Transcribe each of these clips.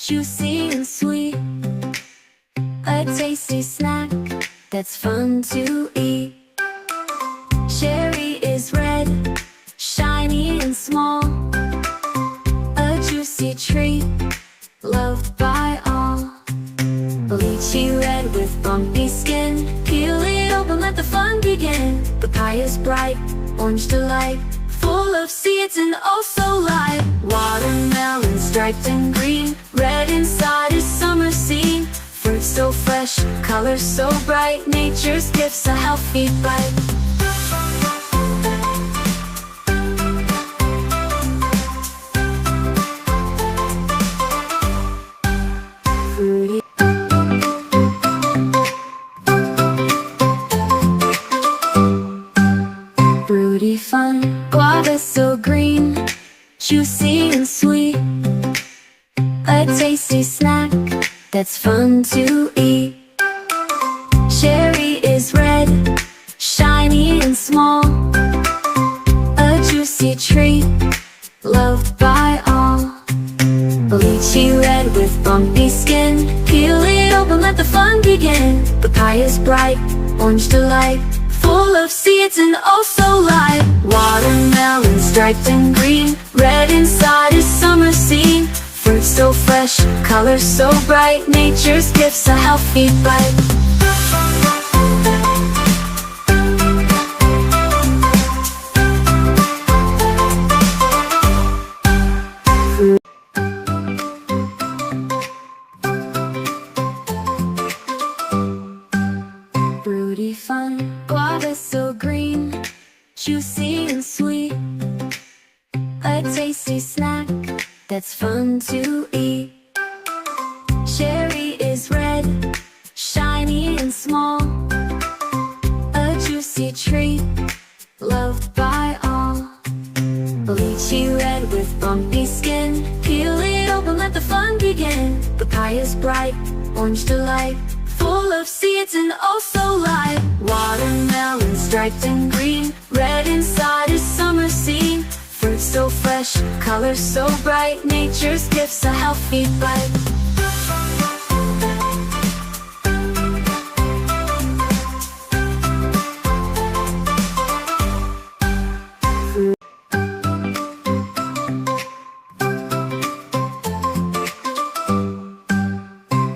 juicy and sweet, a tasty snack that's fun to eat. Cherry is red, shiny and small, a juicy treat, loved by all. Lychee red with bumpy skin, peel it open, let the fun begin. Papaya's bright, orange delight, full of seeds and oh so light. Watermelon striped and green, red inside is summer scene. Fruit so fresh, colors so bright, nature's gifts a healthy bite. Fruity, fruity fun, guava so green, juicy and sweet, a tasty snack that's fun to eat. Cherry is red, shiny and small, a juicy treat, loved by all. Lychee red with bumpy skin, peel it open, let the fun begin. Papaya's bright, orange delight, full of seeds and oh so light. Watermelon striped and green, red inside is summer scene. Fruit so fresh, colors so bright, nature's gifts a healthy bite. Fruity fun, guava so green, juicy and sweet, a tasty snack that's fun to eat. Cherry is red, shiny and small, a juicy treat, loved by all. Lychee red with bumpy skin, peel it open, let the fun begin. Papaya's bright, orange delight, full of seeds and oh so light. Watermelon striped and green, red inside is summer scene. Fruit so fresh, colors so bright, nature's gifts a healthy bite.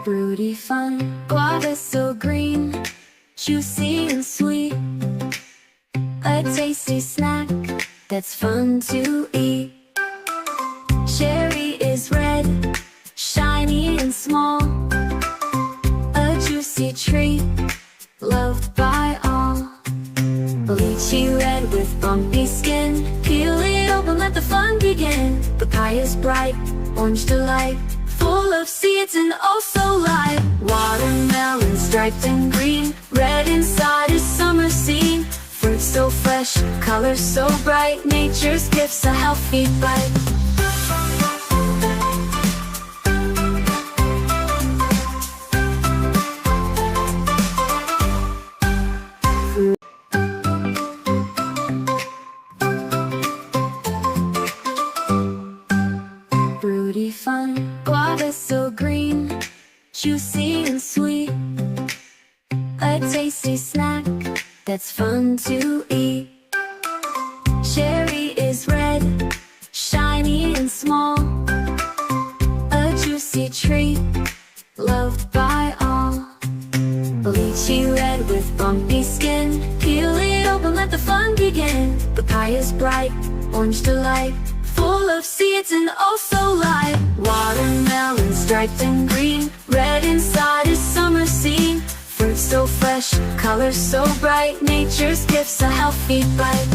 Fruity fun, guava so green, juicy and sweet, a tasty snack that's fun to eat. Cherry is red, shiny and small, a juicy treat, loved by all. Lychee red with bumpy skin, peel it open, let the fun begin. Papaya's bright, orange delight, full of seeds and oh so light. Watermelon striped and green, red inside is summer scene. Fruit so fresh, colors so bright, nature's gifts a healthy bite. Fruity fun, guava so green, juicy and sweet, a tasty snack that's fun to eat. Cherry is red, shiny and small, a juicy treat, loved by all. Lychee red with bumpy skin, peel it open, let the fun begin. Papaya's bright, orange delight, full of seeds and oh so light. Watermelon striped and green, red inside is summer scene. Fruit so fresh, colors so bright, nature's gifts a healthy bite.